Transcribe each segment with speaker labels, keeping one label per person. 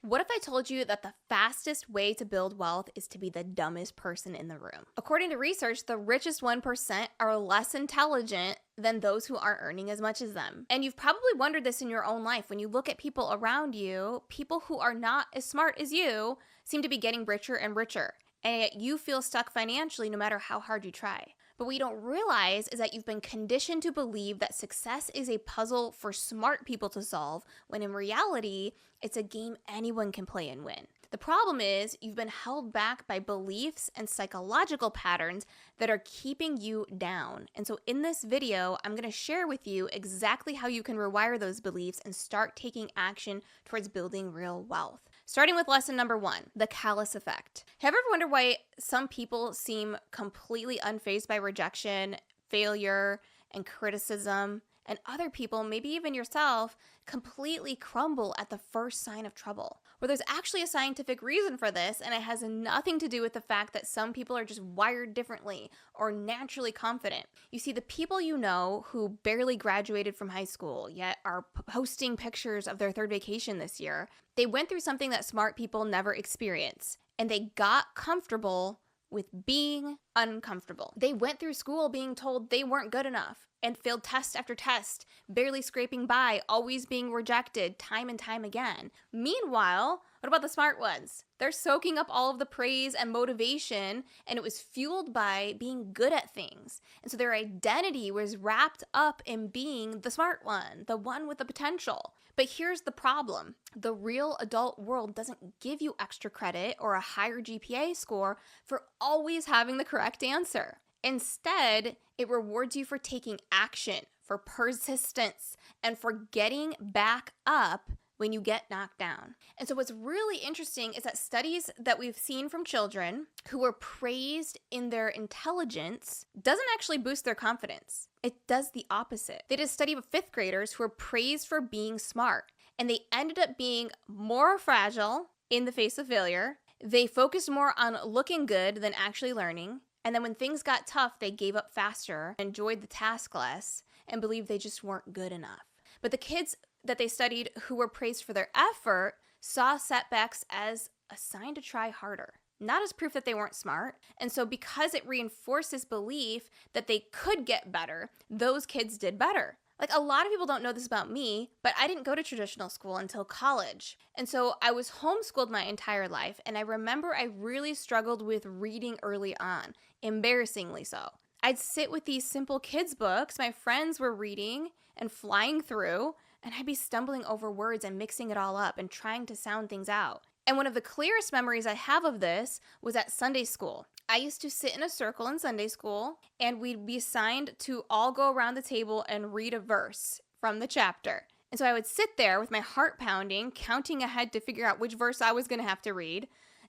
Speaker 1: What if I told you that the fastest way to build wealth is to be the dumbest person in the room? According to research, the richest 1% are less intelligent than those who aren't earning as much as them. And you've probably wondered this in your own life. When you look at people around you, people who are not as smart as you seem to be getting richer and richer. And yet you feel stuck financially no matter how hard you try. But what you don't realize is that you've been conditioned to believe that success is a puzzle for smart people to solve, when in reality, it's a game anyone can play and win. The problem is you've been held back by beliefs and psychological patterns that are keeping you down. And so in this video, I'm going to share with you exactly how you can rewire those beliefs and start taking action towards building real wealth. Starting with lesson number 1, the callus effect. Have you ever wondered why some people seem completely unfazed by rejection, failure, and criticism, and other people, maybe even yourself, completely crumble at the first sign of trouble? Well, there's actually a scientific reason for this, and it has nothing to do with the fact that some people are just wired differently or naturally confident. You see, the people you know who barely graduated from high school yet are posting pictures of their third vacation this year, they went through something that smart people never experience, and they got comfortable with being uncomfortable. They went through school being told they weren't good enough and failed test after test, barely scraping by, always being rejected time and time again. Meanwhile, what about the smart ones? They're soaking up all of the praise and motivation, and it was fueled by being good at things. And so their identity was wrapped up in being the smart one, the one with the potential. But here's the problem. The real adult world doesn't give you extra credit or a higher GPA score for always having the correct answer. Instead, it rewards you for taking action, for persistence, and for getting back up when you get knocked down. And so what's really interesting is that studies that we've seen from children who were praised in their intelligence doesn't actually boost their confidence. It does the opposite. They did a study of 5th graders who were praised for being smart, and they ended up being more fragile in the face of failure. They focused more on looking good than actually learning. And then when things got tough, they gave up faster, enjoyed the task less, and believed they just weren't good enough. But the kids that they studied who were praised for their effort saw setbacks as a sign to try harder, not as proof that they weren't smart. And so because it reinforced this belief that they could get better, those kids did better. Like, a lot of people don't know this about me, but I didn't go to traditional school until college. And so I was homeschooled my entire life, and I remember I really struggled with reading early on, embarrassingly so. I'd sit with these simple kids' books my friends were reading and flying through, and I'd be stumbling over words and mixing it all up and trying to sound things out. And one of the clearest memories I have of this was at Sunday school. I used to sit in a circle in Sunday school, and we'd be assigned to all go around the table and read a verse from the chapter. And so I would sit there with my heart pounding, counting ahead to figure out which verse I was going to have to read,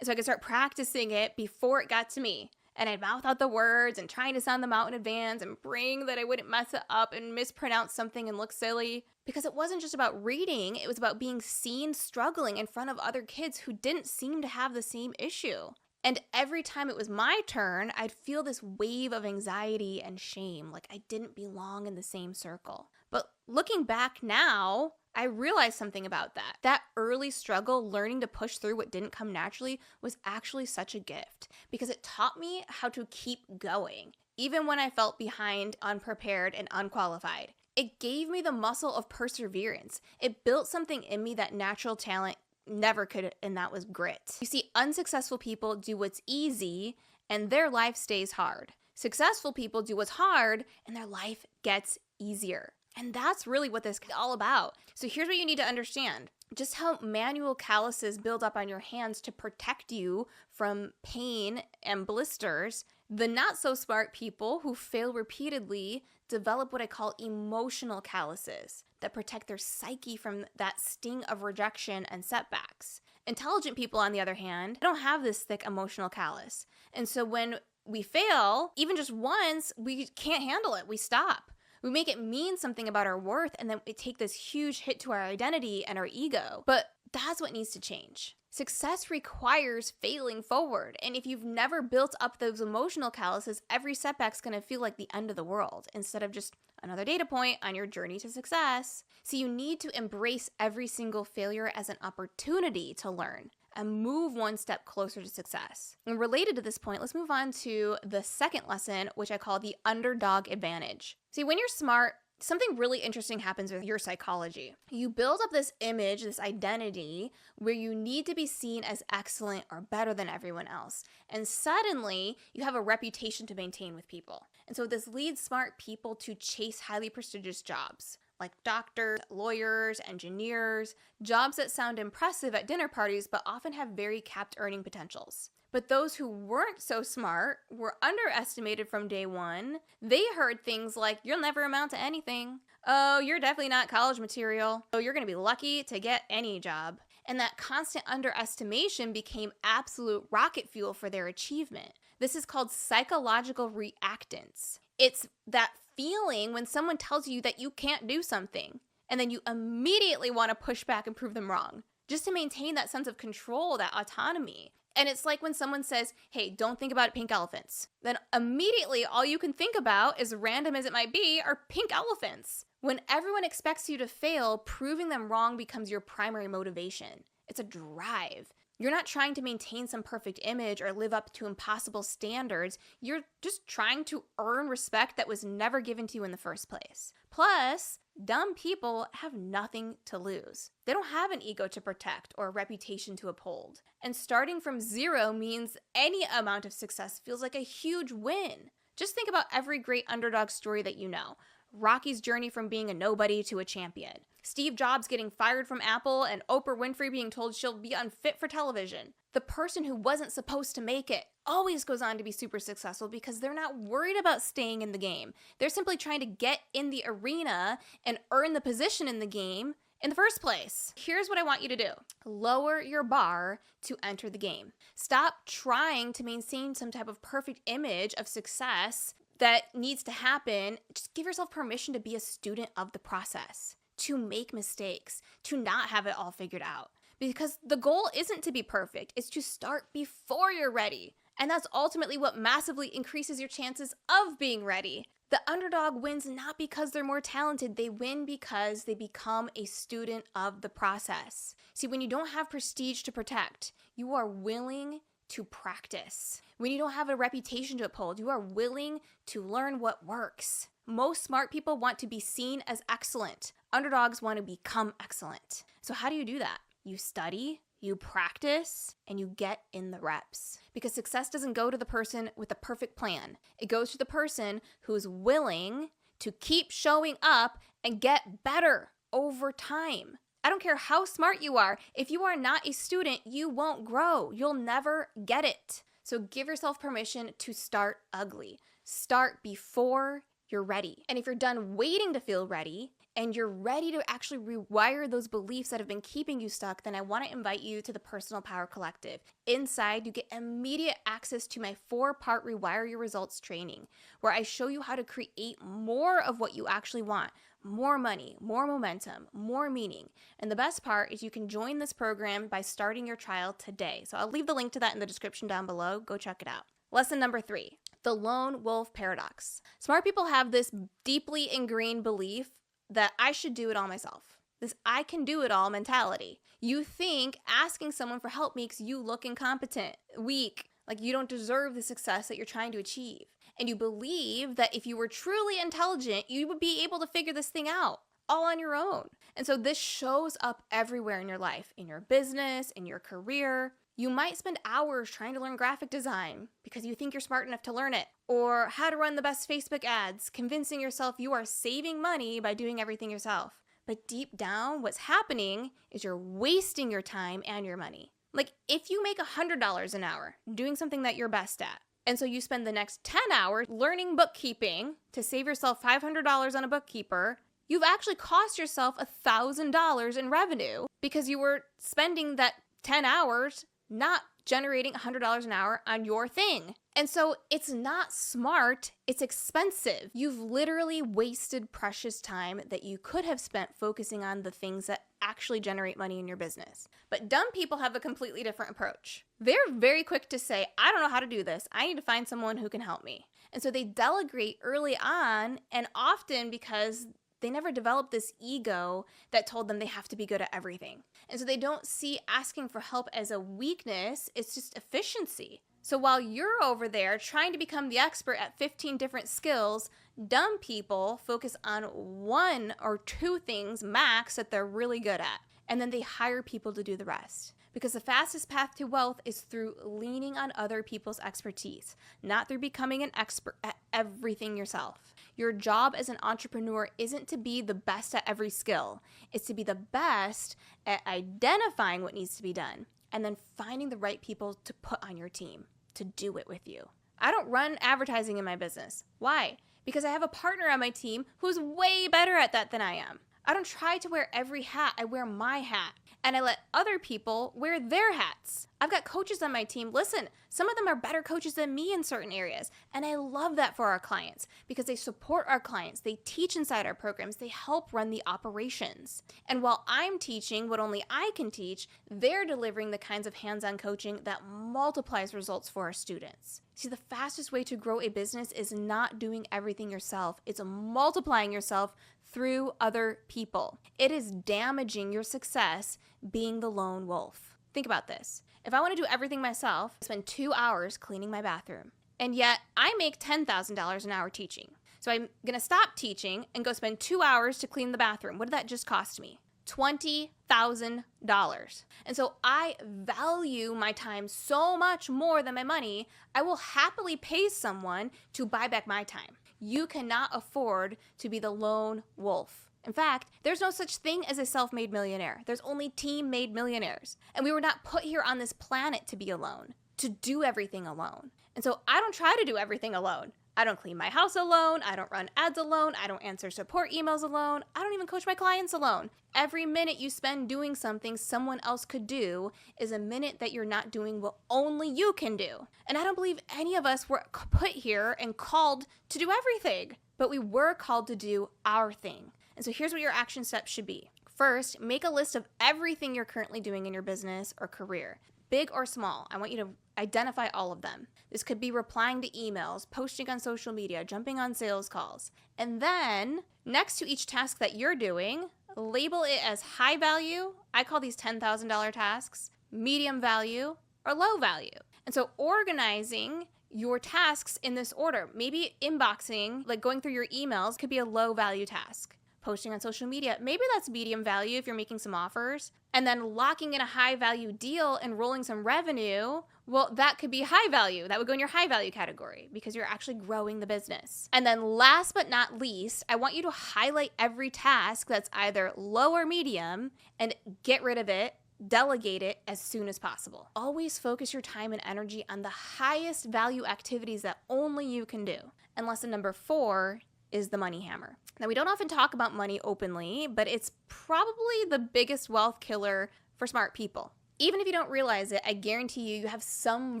Speaker 1: so I could start practicing it before it got to me. And I'd mouth out the words and trying to sound them out in advance and praying that I wouldn't mess it up and mispronounce something and look silly. Because it wasn't just about reading, it was about being seen struggling in front of other kids who didn't seem to have the same issue. And every time it was my turn, I'd feel this wave of anxiety and shame, like I didn't belong in the same circle. But looking back now, I realized something about that. That early struggle, learning to push through what didn't come naturally, was actually such a gift because it taught me how to keep going, even when I felt behind, unprepared, and unqualified. It gave me the muscle of perseverance. It built something in me that natural talent never could, and that was grit. You see, unsuccessful people do what's easy, and their life stays hard. Successful people do what's hard, and their life gets easier. And that's really what this is all about. So here's what you need to understand. Just how manual calluses build up on your hands to protect you from pain and blisters, the not so smart people who fail repeatedly develop what I call emotional calluses that protect their psyche from that sting of rejection and setbacks. Intelligent people, on the other hand, don't have this thick emotional callus. And so when we fail, even just once, we can't handle it. We stop. We make it mean something about our worth, and then we take this huge hit to our identity and our ego. But that's what needs to change. Success requires failing forward, and if you've never built up those emotional calluses, every setback's going to feel like the end of the world instead of just Another data point on your journey to success. So you need to embrace every single failure as an opportunity to learn and move one step closer to success. And related to this point, let's move on to the second lesson, which I call the underdog advantage. See, when you're smart, something really interesting happens with your psychology. You build up this image, this identity, where you need to be seen as excellent or better than everyone else. And suddenly, you have a reputation to maintain with people. And so this leads smart people to chase highly prestigious jobs, like doctors, lawyers, engineers, jobs that sound impressive at dinner parties but often have very capped earning potentials. But those who weren't so smart were underestimated from day one. They heard things like, you'll never amount to anything. Oh, you're definitely not college material. Oh, you're going to be lucky to get any job. And that constant underestimation became absolute rocket fuel for their achievement. This is called psychological reactance. It's that feeling when someone tells you that you can't do something, and then you immediately want to push back and prove them wrong, just to maintain that sense of control, that autonomy. And it's like when someone says, hey, don't think about pink elephants. Then immediately all you can think about, as random as it might be, are pink elephants. When everyone expects you to fail, proving them wrong becomes your primary motivation. It's a drive. You're not trying to maintain some perfect image or live up to impossible standards. You're just trying to earn respect that was never given to you in the first place. Plus, dumb people have nothing to lose. They don't have an ego to protect or a reputation to uphold. And starting from zero means any amount of success feels like a huge win. Just think about every great underdog story that you know. Rocky's journey from being a nobody to a champion. Steve Jobs getting fired from Apple and Oprah Winfrey being told she'll be unfit for television. The person who wasn't supposed to make it always goes on to be super successful because they're not worried about staying in the game. They're simply trying to get in the arena and earn the position in the game in the first place. Here's what I want you to do. Lower your bar to enter the game. Stop trying to maintain some type of perfect image of success that needs to happen. Just give yourself permission to be a student of the process, to make mistakes, to not have it all figured out. Because the goal isn't to be perfect, it's to start before you're ready. And that's ultimately what massively increases your chances of being ready. The underdog wins not because they're more talented, they win because they become a student of the process. See, when you don't have prestige to protect, you are willing to practice. When you don't have a reputation to uphold, you are willing to learn what works. Most smart people want to be seen as excellent. Underdogs want to become excellent. So how do you do that? You study, you practice, and you get in the reps. Because success doesn't go to the person with the perfect plan. It goes to the person who's willing to keep showing up and get better over time. I don't care how smart you are. If you are not a student, you won't grow. You'll never get it. So give yourself permission to start ugly. Start before you're ready. And if you're done waiting to feel ready, and you're ready to actually rewire those beliefs that have been keeping you stuck, then I want to invite you to the Personal Power Collective. Inside, you get immediate access to my 4-part Rewire Your Results training, where I show you how to create more of what you actually want. More money, more momentum, more meaning. And the best part is you can join this program by starting your trial today. So I'll leave the link to that in the description down below. Go check it out. Lesson number 3, the lone wolf paradox. Smart people have this deeply ingrained belief that I should do it all myself. This I can do it all mentality. You think asking someone for help makes you look incompetent, weak, like you don't deserve the success that you're trying to achieve. And you believe that if you were truly intelligent, you would be able to figure this thing out all on your own. And so this shows up everywhere in your life, in your business, in your career. You might spend hours trying to learn graphic design because you think you're smart enough to learn it, or how to run the best Facebook ads, convincing yourself you are saving money by doing everything yourself. But deep down, what's happening is you're wasting your time and your money. Like if you make $100 an hour doing something that you're best at, and so you spend the next 10 hours learning bookkeeping to save yourself $500 on a bookkeeper, you've actually cost yourself $1,000 in revenue because you were spending that 10 hours not generating $100 an hour on your thing. And so it's not smart, it's expensive. You've literally wasted precious time that you could have spent focusing on the things that actually generate money in your business. But dumb people have a completely different approach. They're very quick to say, I don't know how to do this. I need to find someone who can help me. And so they delegate early on, and often because they never developed this ego that told them they have to be good at everything. And so they don't see asking for help as a weakness, it's just efficiency. So while you're over there trying to become the expert at 15 different skills, dumb people focus on 1 or 2 things max that they're really good at. And then they hire people to do the rest. Because the fastest path to wealth is through leaning on other people's expertise, not through becoming an expert at everything yourself. Your job as an entrepreneur isn't to be the best at every skill. It's to be the best at identifying what needs to be done and then finding the right people to put on your team to do it with you. I don't run advertising in my business. Why? Because I have a partner on my team who's way better at that than I am. I don't try to wear every hat, I wear my hat. And I let other people wear their hats. I've got coaches on my team. Listen, some of them are better coaches than me in certain areas. And I love that for our clients because they support our clients. They teach inside our programs. They help run the operations. And while I'm teaching what only I can teach, they're delivering the kinds of hands-on coaching that multiplies results for our students. See, the fastest way to grow a business is not doing everything yourself. It's multiplying yourself through other people. It is damaging your success being the lone wolf. Think about this. If I want to do everything myself, I spend 2 hours cleaning my bathroom. And yet I make $10,000 an hour teaching. So I'm going to stop teaching and go spend 2 hours to clean the bathroom. What did that just cost me? $20,000. And so I value my time so much more than my money, I will happily pay someone to buy back my time. You cannot afford to be the lone wolf. In fact, there's no such thing as a self-made millionaire. There's only team-made millionaires. And we were not put here on this planet to be alone, to do everything alone. And so I don't try to do everything alone. I don't clean my house alone. I don't run ads alone. I don't answer support emails alone. I don't even coach my clients alone. Every minute you spend doing something someone else could do is a minute that you're not doing what only you can do. And I don't believe any of us were put here and called to do everything, but we were called to do our thing. And so here's what your action steps should be. First, make a list of everything you're currently doing in your business or career. Big or small, I want you to identify all of them. This could be replying to emails, posting on social media, jumping on sales calls. And then, next to each task that you're doing, label it as high value. I call these $10,000 tasks, medium value, or low value. And so organizing your tasks in this order, maybe inboxing, like going through your emails, could be a low value task. Posting on social media, maybe that's medium value if you're making some offers. And then locking in a high value deal and rolling some revenue, well, that could be high value. That would go in your high value category because you're actually growing the business. And then last but not least, I want you to highlight every task that's either low or medium and get rid of it, delegate it as soon as possible. Always focus your time and energy on the highest value activities that only you can do. And lesson number 4 is the money hammer. Now, we don't often talk about money openly, but it's probably the biggest wealth killer for smart people. Even if you don't realize it, I guarantee you have some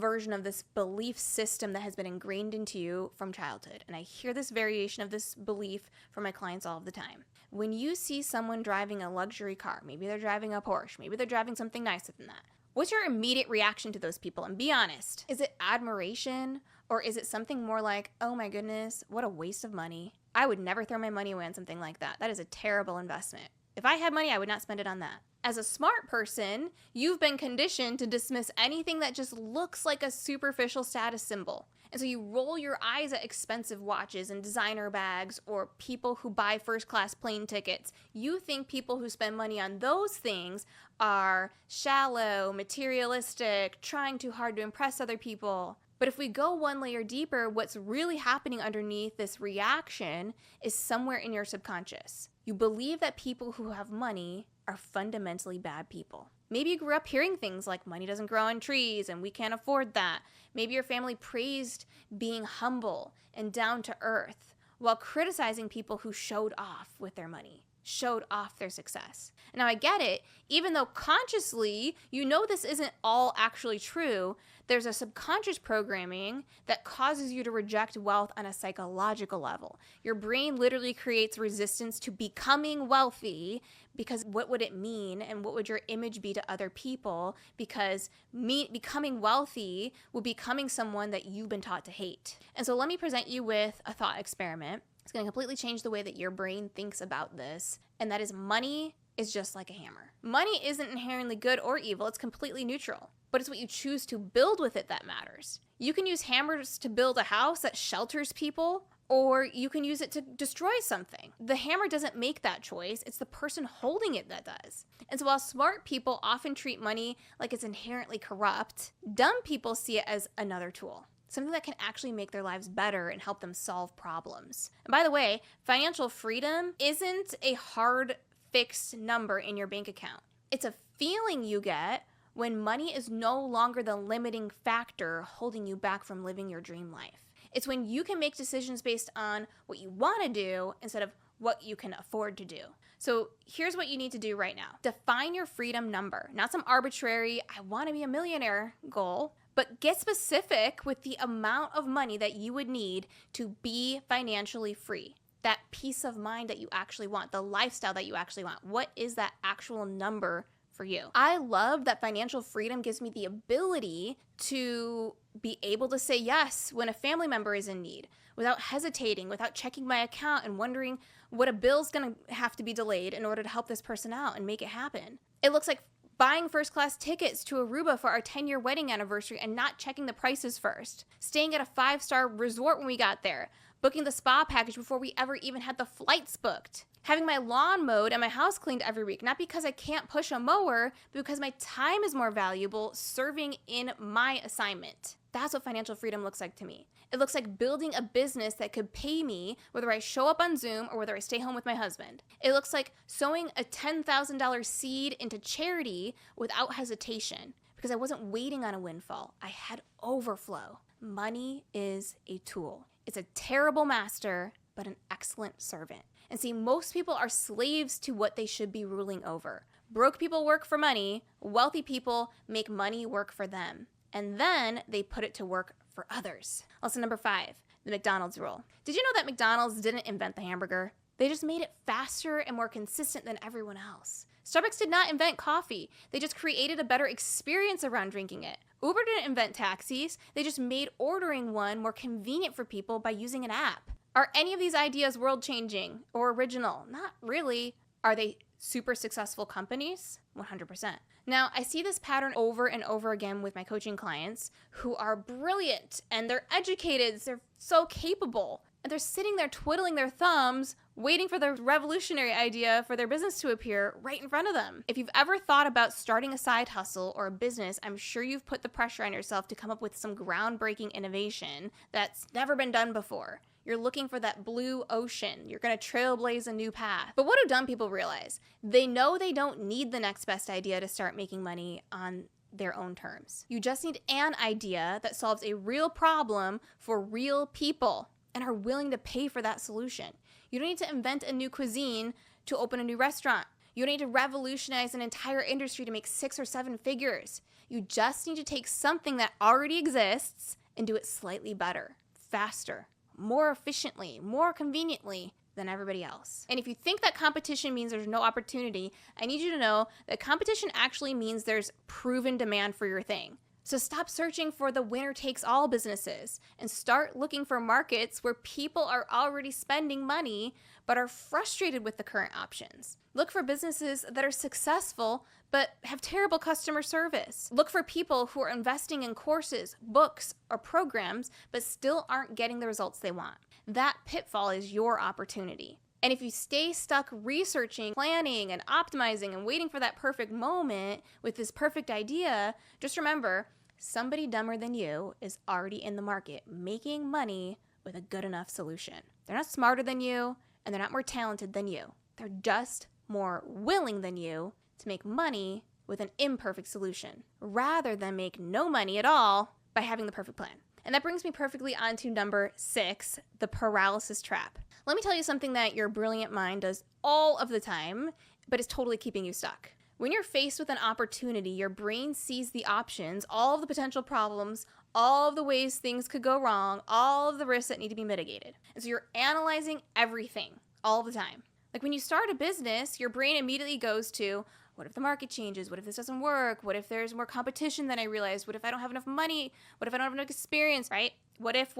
Speaker 1: version of this belief system that has been ingrained into you from childhood. And I hear this variation of this belief from my clients all of the time. When you see someone driving a luxury car, maybe they're driving a Porsche, maybe they're driving something nicer than that, what's your immediate reaction to those people? And be honest, is it admiration or is it something more like, oh my goodness, what a waste of money? I would never throw my money away on something like that. That is a terrible investment. If I had money, I would not spend it on that. As a smart person, you've been conditioned to dismiss anything that just looks like a superficial status symbol. And so you roll your eyes at expensive watches and designer bags or people who buy first-class plane tickets. You think people who spend money on those things are shallow, materialistic, trying too hard to impress other people. But if we go one layer deeper, what's really happening underneath this reaction is somewhere in your subconscious. You believe that people who have money are fundamentally bad people. Maybe you grew up hearing things like money doesn't grow on trees and we can't afford that. Maybe your family praised being humble and down to earth while criticizing people who showed off with their money. showed off their success. Now I get it, even though consciously you know this isn't all actually true, there's a subconscious programming that causes you to reject wealth on a psychological level. Your brain literally creates resistance to becoming wealthy because what would it mean and what would your image be to other people? Because becoming wealthy would be becoming someone that you've been taught to hate. And so let me present you with a thought experiment. It's going to completely change the way that your brain thinks about this, and that is money is just like a hammer. Money isn't inherently good or evil, it's completely neutral, but it's what you choose to build with it that matters. You can use hammers to build a house that shelters people, or you can use it to destroy something. The hammer doesn't make that choice, it's the person holding it that does. And so while smart people often treat money like it's inherently corrupt, dumb people see it as another tool. Something that can actually make their lives better and help them solve problems. And by the way, financial freedom isn't a hard fixed number in your bank account. It's a feeling you get when money is no longer the limiting factor holding you back from living your dream life. It's when you can make decisions based on what you want to do instead of what you can afford to do. So here's what you need to do right now. Define your freedom number, not some arbitrary, I want to be a millionaire goal, but get specific with the amount of money that you would need to be financially free. That peace of mind that you actually want, the lifestyle that you actually want. What is that actual number for you? I love that financial freedom gives me the ability to be able to say yes when a family member is in need, without hesitating, without checking my account and wondering what a bill's gonna have to be delayed in order to help this person out and make it happen. It looks like buying first-class tickets to Aruba for our 10-year wedding anniversary and not checking the prices first. Staying at a 5-star resort when we got there. Booking the spa package before we ever even had the flights booked. Having my lawn mowed and my house cleaned every week, not because I can't push a mower, but because my time is more valuable serving in my assignment. That's what financial freedom looks like to me. It looks like building a business that could pay me whether I show up on Zoom or whether I stay home with my husband. It looks like sowing a $10,000 seed into charity without hesitation because I wasn't waiting on a windfall. I had overflow. Money is a tool. It's a terrible master, but an excellent servant. And see, most people are slaves to what they should be ruling over. Broke people work for money, wealthy people make money work for them. And then they put it to work for others. Also, number 5, the McDonald's rule. Did you know that McDonald's didn't invent the hamburger? They just made it faster and more consistent than everyone else. Starbucks did not invent coffee. They just created a better experience around drinking it. Uber didn't invent taxis. They just made ordering one more convenient for people by using an app. Are any of these ideas world-changing or original? Not really. Are they super successful companies? 100%. Now, I see this pattern over and over again with my coaching clients who are brilliant and they're educated, they're so capable, and they're sitting there twiddling their thumbs, waiting for the revolutionary idea for their business to appear right in front of them. If you've ever thought about starting a side hustle or a business, I'm sure you've put the pressure on yourself to come up with some groundbreaking innovation that's never been done before. You're looking for that blue ocean. You're going to trailblaze a new path. But what do dumb people realize? They know they don't need the next best idea to start making money on their own terms. You just need an idea that solves a real problem for real people and are willing to pay for that solution. You don't need to invent a new cuisine to open a new restaurant. You don't need to revolutionize an entire industry to make 6 or 7 figures. You just need to take something that already exists and do it slightly better, faster, more efficiently, more conveniently than everybody else. And if you think that competition means there's no opportunity, I need you to know that competition actually means there's proven demand for your thing. So stop searching for the winner-takes-all businesses and start looking for markets where people are already spending money but are frustrated with the current options. Look for businesses that are successful but have terrible customer service. Look for people who are investing in courses, books, or programs but still aren't getting the results they want. That pitfall is your opportunity. And if you stay stuck researching, planning, and optimizing and waiting for that perfect moment with this perfect idea, just remember, somebody dumber than you is already in the market making money with a good enough solution. They're not smarter than you, and they're not more talented than you. They're just more willing than you to make money with an imperfect solution, rather than make no money at all by having the perfect plan. And that brings me perfectly on to number 6, the paralysis trap. Let me tell you something that your brilliant mind does all of the time, but is totally keeping you stuck. When you're faced with an opportunity, your brain sees the options, all of the potential problems, all of the ways things could go wrong, all of the risks that need to be mitigated. And so you're analyzing everything all the time. Like when you start a business, your brain immediately goes to, what if the market changes? What if this doesn't work? What if there's more competition than I realized? What if I don't have enough money? What if I don't have enough experience, right? What if?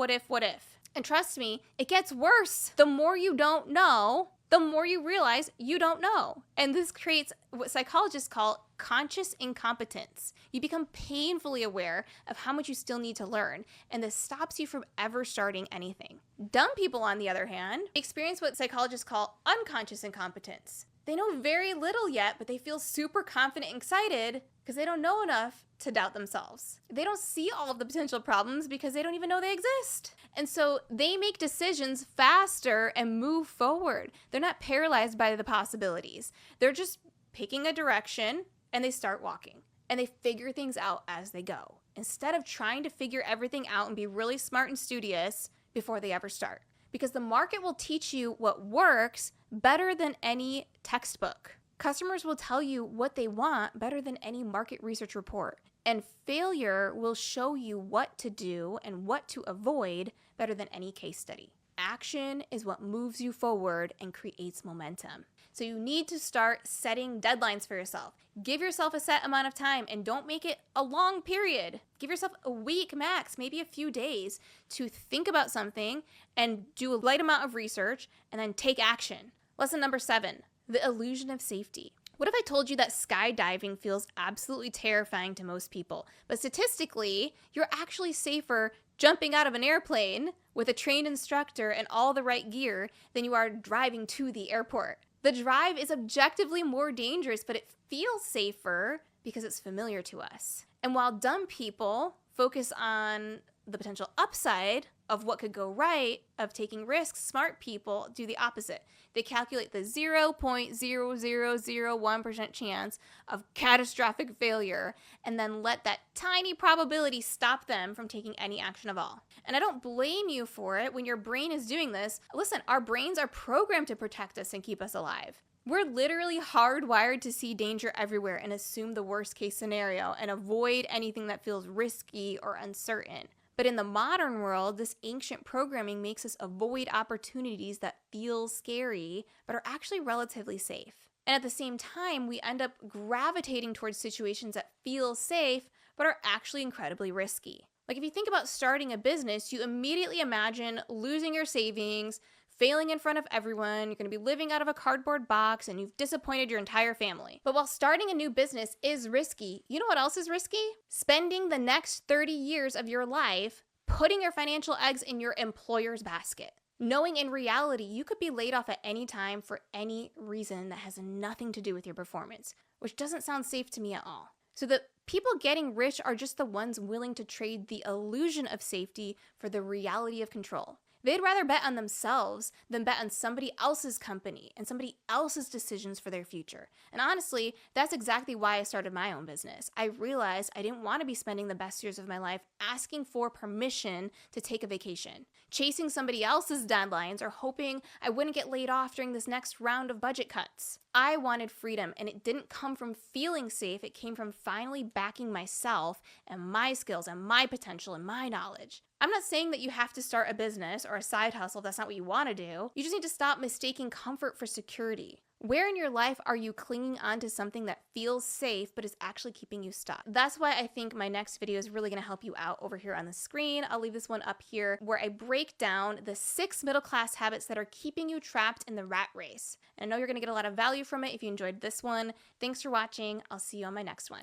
Speaker 1: And trust me, it gets worse. The more you don't know, the more you realize you don't know. And this creates what psychologists call conscious incompetence. You become painfully aware of how much you still need to learn, and this stops you from ever starting anything. Dumb people, on the other hand, experience what psychologists call unconscious incompetence. They know very little yet, but they feel super confident and excited because they don't know enough to doubt themselves. They don't see all of the potential problems because they don't even know they exist. And so they make decisions faster and move forward. They're not paralyzed by the possibilities. They're just picking a direction and they start walking. And they figure things out as they go, instead of trying to figure everything out and be really smart and studious before they ever start. Because the market will teach you what works better than any textbook. Customers will tell you what they want better than any market research report. And failure will show you what to do and what to avoid better than any case study. Action is what moves you forward and creates momentum. So you need to start setting deadlines for yourself. Give yourself a set amount of time and don't make it a long period. Give yourself a week max, maybe a few days, to think about something and do a light amount of research and then take action. Lesson number 7, the illusion of safety. What if I told you that skydiving feels absolutely terrifying to most people, but statistically, you're actually safer jumping out of an airplane with a trained instructor and all the right gear than you are driving to the airport? The drive is objectively more dangerous, but it feels safer because it's familiar to us. And while dumb people focus on the potential upside of what could go right, of taking risks, smart people do the opposite. They calculate the 0.0001% chance of catastrophic failure and then let that tiny probability stop them from taking any action at all. And I don't blame you for it when your brain is doing this. Listen, our brains are programmed to protect us and keep us alive. We're literally hardwired to see danger everywhere and assume the worst case scenario and avoid anything that feels risky or uncertain. But in the modern world, this ancient programming makes us avoid opportunities that feel scary, but are actually relatively safe. And at the same time, we end up gravitating towards situations that feel safe, but are actually incredibly risky. Like if you think about starting a business, you immediately imagine losing your savings, failing in front of everyone, you're going to be living out of a cardboard box, and you've disappointed your entire family. But while starting a new business is risky, you know what else is risky? Spending the next 30 years of your life putting your financial eggs in your employer's basket. Knowing in reality you could be laid off at any time for any reason that has nothing to do with your performance, which doesn't sound safe to me at all. So the people getting rich are just the ones willing to trade the illusion of safety for the reality of control. They'd rather bet on themselves than bet on somebody else's company and somebody else's decisions for their future. And honestly, that's exactly why I started my own business. I realized I didn't want to be spending the best years of my life asking for permission to take a vacation, chasing somebody else's deadlines, or hoping I wouldn't get laid off during this next round of budget cuts. I wanted freedom, and it didn't come from feeling safe. It came from finally backing myself and my skills and my potential and my knowledge. I'm not saying that you have to start a business or a side hustle if that's not what you want to do. You just need to stop mistaking comfort for security. Where in your life are you clinging on to something that feels safe but is actually keeping you stuck? That's why I think my next video is really going to help you out over here on the screen. I'll leave this one up here where I break down the 6 middle-class habits that are keeping you trapped in the rat race. And I know you're going to get a lot of value from it if you enjoyed this one. Thanks for watching. I'll see you on my next one.